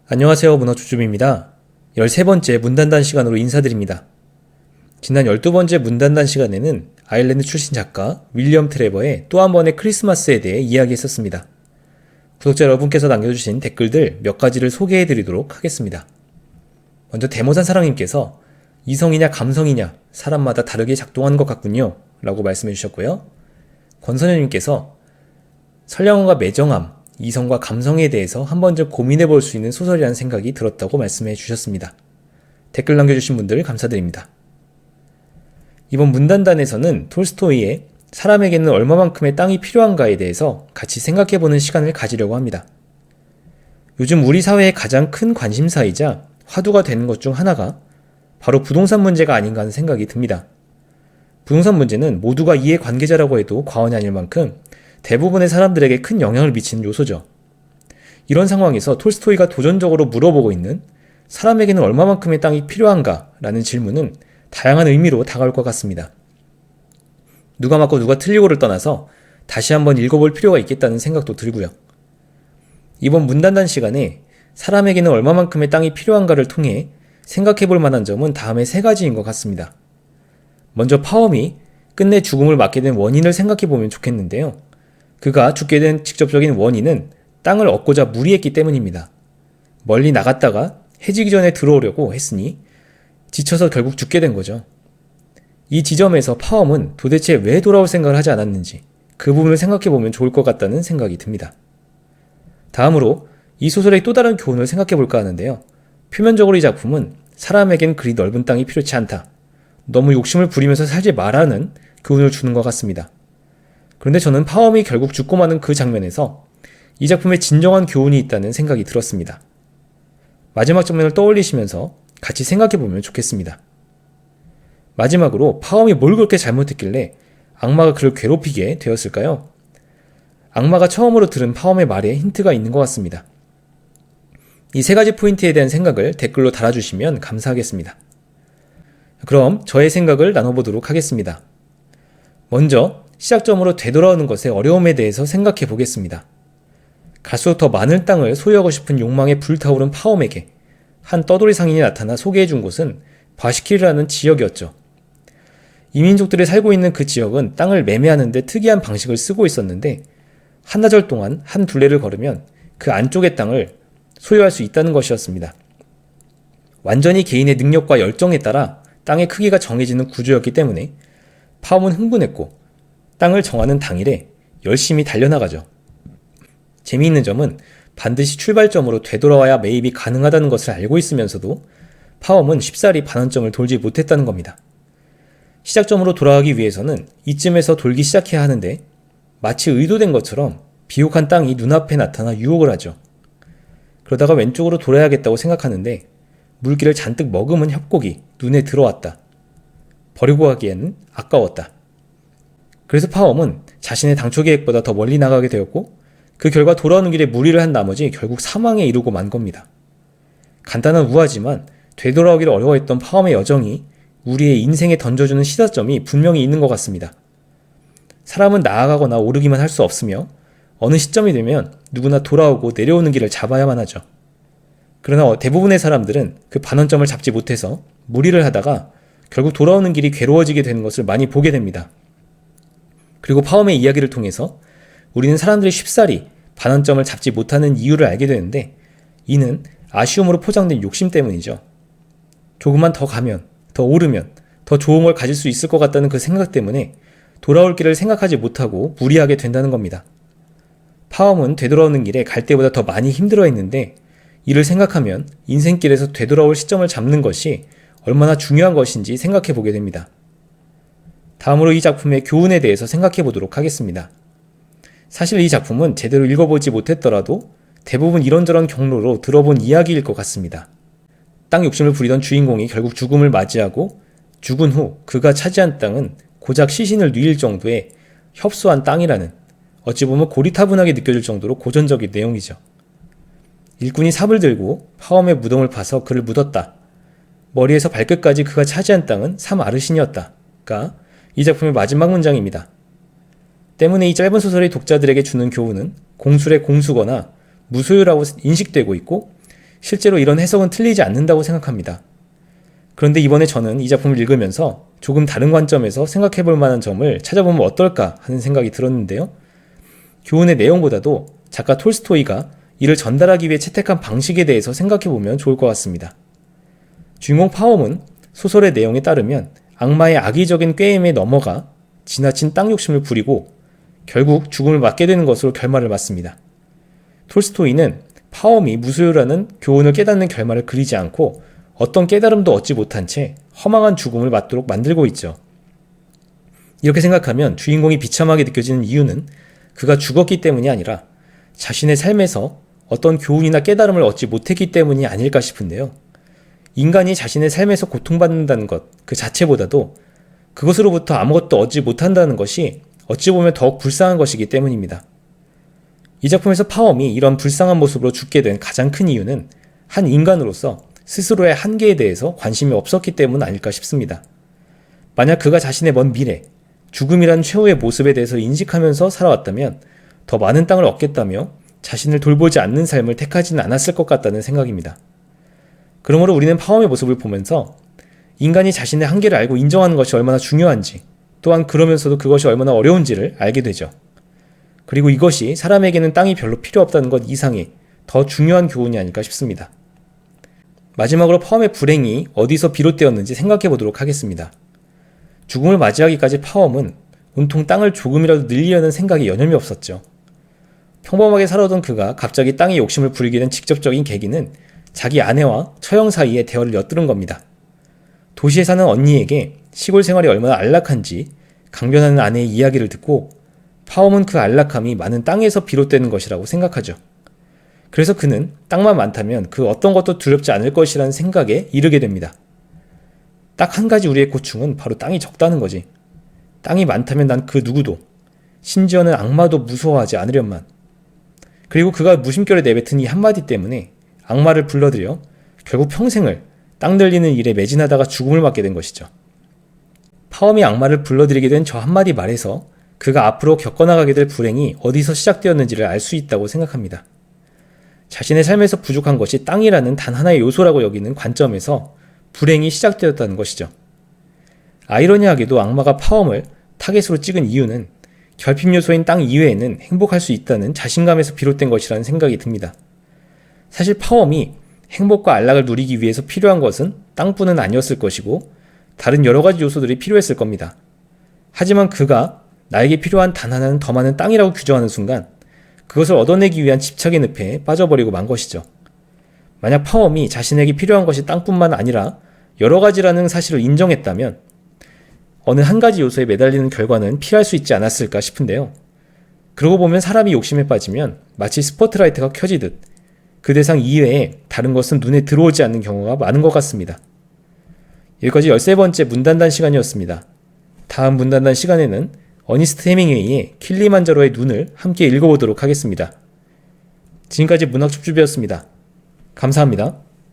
안녕하세요. 문어주줍입니다. 13번째 문단단 시간으로 인사드립니다. 지난 12번째 문단단 시간에는 아일랜드 출신 작가 윌리엄 트레버의 또 한 번의 크리스마스에 대해 이야기했었습니다. 구독자 여러분께서 남겨주신 댓글들 몇 가지를 소개해드리도록 하겠습니다. 먼저 데모산 사랑님께서 이성이냐 감성이냐 사람마다 다르게 작동하는 것 같군요 라고 말씀해주셨고요. 권선현님께서 선량함과 매정함, 이성과 감성에 대해서 한 번쯤 고민해볼 수 있는 소설이라는 생각이 들었다고 말씀해 주셨습니다. 댓글 남겨주신 분들 감사드립니다. 이번 문단단에서는 톨스토이의 사람에게는 얼마만큼의 땅이 필요한가에 대해서 같이 생각해보는 시간을 가지려고 합니다. 요즘 우리 사회의 가장 큰 관심사이자 화두가 되는 것 중 하나가 바로 부동산 문제가 아닌가 하는 생각이 듭니다. 부동산 문제는 모두가 이해관계자라고 해도 과언이 아닐 만큼 대부분의 사람들에게 큰 영향을 미치는 요소죠. 이런 상황에서 톨스토이가 도전적으로 물어보고 있는 사람에게는 얼마만큼의 땅이 필요한가? 라는 질문은 다양한 의미로 다가올 것 같습니다. 누가 맞고 누가 틀리고를 떠나서 다시 한번 읽어볼 필요가 있겠다는 생각도 들고요. 이번 문단단 시간에 사람에게는 얼마만큼의 땅이 필요한가를 통해 생각해볼 만한 점은 다음에 3가지인 것 같습니다. 먼저 파엄이 끝내 죽음을 맞게 된 원인을 생각해보면 좋겠는데요. 그가 죽게 된 직접적인 원인은 땅을 얻고자 무리했기 때문입니다. 멀리 나갔다가 해지기 전에 들어오려고 했으니 지쳐서 결국 죽게 된 거죠. 이 지점에서 파엄은 도대체 왜 돌아올 생각을 하지 않았는지 그 부분을 생각해보면 좋을 것 같다는 생각이 듭니다. 다음으로 이 소설의 또 다른 교훈을 생각해볼까 하는데요. 표면적으로 이 작품은 사람에겐 그리 넓은 땅이 필요치 않다. 너무 욕심을 부리면서 살지 말라는 교훈을 주는 것 같습니다. 그런데 저는 파엄이 결국 죽고 마는 그 장면에서 이 작품에 진정한 교훈이 있다는 생각이 들었습니다. 마지막 장면을 떠올리시면서 같이 생각해보면 좋겠습니다. 마지막으로 파엄이 뭘 그렇게 잘못했길래 악마가 그를 괴롭히게 되었을까요? 악마가 처음으로 들은 파엄의 말에 힌트가 있는 것 같습니다. 이 3가지 포인트에 대한 생각을 댓글로 달아주시면 감사하겠습니다. 그럼 저의 생각을 나눠보도록 하겠습니다. 먼저 시작점으로 되돌아오는 것의 어려움에 대해서 생각해 보겠습니다. 갈수록 더 많은 땅을 소유하고 싶은 욕망에 불타오른 파엄에게 한 떠돌이 상인이 나타나 소개해 준 곳은 바시키르라는 지역이었죠. 이민족들이 살고 있는 그 지역은 땅을 매매하는 데 특이한 방식을 쓰고 있었는데 한나절 동안 한 둘레를 걸으면 그 안쪽의 땅을 소유할 수 있다는 것이었습니다. 완전히 개인의 능력과 열정에 따라 땅의 크기가 정해지는 구조였기 때문에 파엄은 흥분했고 땅을 정하는 당일에 열심히 달려나가죠. 재미있는 점은 반드시 출발점으로 되돌아와야 매입이 가능하다는 것을 알고 있으면서도 파엄은 쉽사리 반환점을 돌지 못했다는 겁니다. 시작점으로 돌아가기 위해서는 이쯤에서 돌기 시작해야 하는데 마치 의도된 것처럼 비옥한 땅이 눈앞에 나타나 유혹을 하죠. 그러다가 왼쪽으로 돌아야겠다고 생각하는데 물기를 잔뜩 머금은 협곡이 눈에 들어왔다. 버리고 가기에는 아까웠다. 그래서 파엄은 자신의 당초 계획보다 더 멀리 나가게 되었고 그 결과 돌아오는 길에 무리를 한 나머지 결국 사망에 이르고 만 겁니다. 간단한 우화지만 되돌아오기를 어려워했던 파엄의 여정이 우리의 인생에 던져주는 시사점이 분명히 있는 것 같습니다. 사람은 나아가거나 오르기만 할 수 없으며 어느 시점이 되면 누구나 돌아오고 내려오는 길을 잡아야만 하죠. 그러나 대부분의 사람들은 그 반환점을 잡지 못해서 무리를 하다가 결국 돌아오는 길이 괴로워지게 되는 것을 많이 보게 됩니다. 그리고 파엄의 이야기를 통해서 우리는 사람들이 쉽사리 반환점을 잡지 못하는 이유를 알게 되는데 이는 아쉬움으로 포장된 욕심 때문이죠. 조금만 더 가면, 더 오르면, 더 좋은 걸 가질 수 있을 것 같다는 그 생각 때문에 돌아올 길을 생각하지 못하고 무리하게 된다는 겁니다. 파엄은 되돌아오는 길에 갈 때보다 더 많이 힘들어했는데 이를 생각하면 인생길에서 되돌아올 시점을 잡는 것이 얼마나 중요한 것인지 생각해 보게 됩니다. 다음으로 이 작품의 교훈에 대해서 생각해 보도록 하겠습니다. 사실 이 작품은 제대로 읽어보지 못했더라도 대부분 이런저런 경로로 들어본 이야기일 것 같습니다. 땅 욕심을 부리던 주인공이 결국 죽음을 맞이하고 죽은 후 그가 차지한 땅은 고작 시신을 누일 정도의 협소한 땅이라는 어찌 보면 고리타분하게 느껴질 정도로 고전적인 내용이죠. 일꾼이 삽을 들고 파엄의 무덤을 파서 그를 묻었다. 머리에서 발끝까지 그가 차지한 땅은 3아르신이었다.가 이 작품의 마지막 문장입니다. 때문에 이 짧은 소설이 독자들에게 주는 교훈은 공술의 공수거나 무소유라고 인식되고 있고 실제로 이런 해석은 틀리지 않는다고 생각합니다. 그런데 이번에 저는 이 작품을 읽으면서 조금 다른 관점에서 생각해 볼 만한 점을 찾아보면 어떨까 하는 생각이 들었는데요. 교훈의 내용보다도 작가 톨스토이가 이를 전달하기 위해 채택한 방식에 대해서 생각해 보면 좋을 것 같습니다. 주인공 파엄은 소설의 내용에 따르면 악마의 악의적인 꾀임에 넘어가 지나친 땅 욕심을 부리고 결국 죽음을 맞게 되는 것으로 결말을 맞습니다. 톨스토이는 파엄이 무소유라는 교훈을 깨닫는 결말을 그리지 않고 어떤 깨달음도 얻지 못한 채 허망한 죽음을 맞도록 만들고 있죠. 이렇게 생각하면 주인공이 비참하게 느껴지는 이유는 그가 죽었기 때문이 아니라 자신의 삶에서 어떤 교훈이나 깨달음을 얻지 못했기 때문이 아닐까 싶은데요. 인간이 자신의 삶에서 고통받는다는 것 그 자체보다도 그것으로부터 아무것도 얻지 못한다는 것이 어찌 보면 더욱 불쌍한 것이기 때문입니다. 이 작품에서 파엄이 이런 불쌍한 모습으로 죽게 된 가장 큰 이유는 한 인간으로서 스스로의 한계에 대해서 관심이 없었기 때문 아닐까 싶습니다. 만약 그가 자신의 먼 미래, 죽음이란 최후의 모습에 대해서 인식하면서 살아왔다면 더 많은 땅을 얻겠다며 자신을 돌보지 않는 삶을 택하지는 않았을 것 같다는 생각입니다. 그러므로 우리는 파엄의 모습을 보면서 인간이 자신의 한계를 알고 인정하는 것이 얼마나 중요한지, 또한 그러면서도 그것이 얼마나 어려운지를 알게 되죠. 그리고 이것이 사람에게는 땅이 별로 필요 없다는 것 이상의 더 중요한 교훈이 아닐까 싶습니다. 마지막으로 파엄의 불행이 어디서 비롯되었는지 생각해 보도록 하겠습니다. 죽음을 맞이하기까지 파엄은 온통 땅을 조금이라도 늘리려는 생각에 여념이 없었죠. 평범하게 살아오던 그가 갑자기 땅에 욕심을 부리게 된 직접적인 계기는 자기 아내와 처형 사이의 대화를 엿들은 겁니다. 도시에 사는 언니에게 시골 생활이 얼마나 안락한지 강변하는 아내의 이야기를 듣고 파엄은 그 안락함이 많은 땅에서 비롯되는 것이라고 생각하죠. 그래서 그는 땅만 많다면 그 어떤 것도 두렵지 않을 것이라는 생각에 이르게 됩니다. 딱 한 가지 우리의 고충은 바로 땅이 적다는 거지. 땅이 많다면 난 그 누구도, 심지어는 악마도 무서워하지 않으련만. 그리고 그가 무심결에 내뱉은 이 한마디 때문에 악마를 불러들여 결국 평생을 땅 늘리는 일에 매진하다가 죽음을 맞게 된 것이죠. 파엄이 악마를 불러들이게 된 저 한마디 말에서 그가 앞으로 겪어나가게 될 불행이 어디서 시작되었는지를 알 수 있다고 생각합니다. 자신의 삶에서 부족한 것이 땅이라는 단 하나의 요소라고 여기는 관점에서 불행이 시작되었다는 것이죠. 아이러니하게도 악마가 파엄을 타겟으로 찍은 이유는 결핍 요소인 땅 이외에는 행복할 수 있다는 자신감에서 비롯된 것이라는 생각이 듭니다. 사실 파엄이 행복과 안락을 누리기 위해서 필요한 것은 땅뿐은 아니었을 것이고 다른 여러 가지 요소들이 필요했을 겁니다. 하지만 그가 나에게 필요한 단 하나는 더 많은 땅이라고 규정하는 순간 그것을 얻어내기 위한 집착의 늪에 빠져버리고 만 것이죠. 만약 파엄이 자신에게 필요한 것이 땅뿐만 아니라 여러 가지라는 사실을 인정했다면 어느 한 가지 요소에 매달리는 결과는 피할 수 있지 않았을까 싶은데요. 그러고 보면 사람이 욕심에 빠지면 마치 스포트라이트가 켜지듯 그 대상 이외에 다른 것은 눈에 들어오지 않는 경우가 많은 것 같습니다. 여기까지 13번째 문단단 시간이었습니다. 다음 문단단 시간에는 어니스트 해밍웨이의 킬리만자로의 눈을 함께 읽어보도록 하겠습니다. 지금까지 문학축주배였습니다. 감사합니다.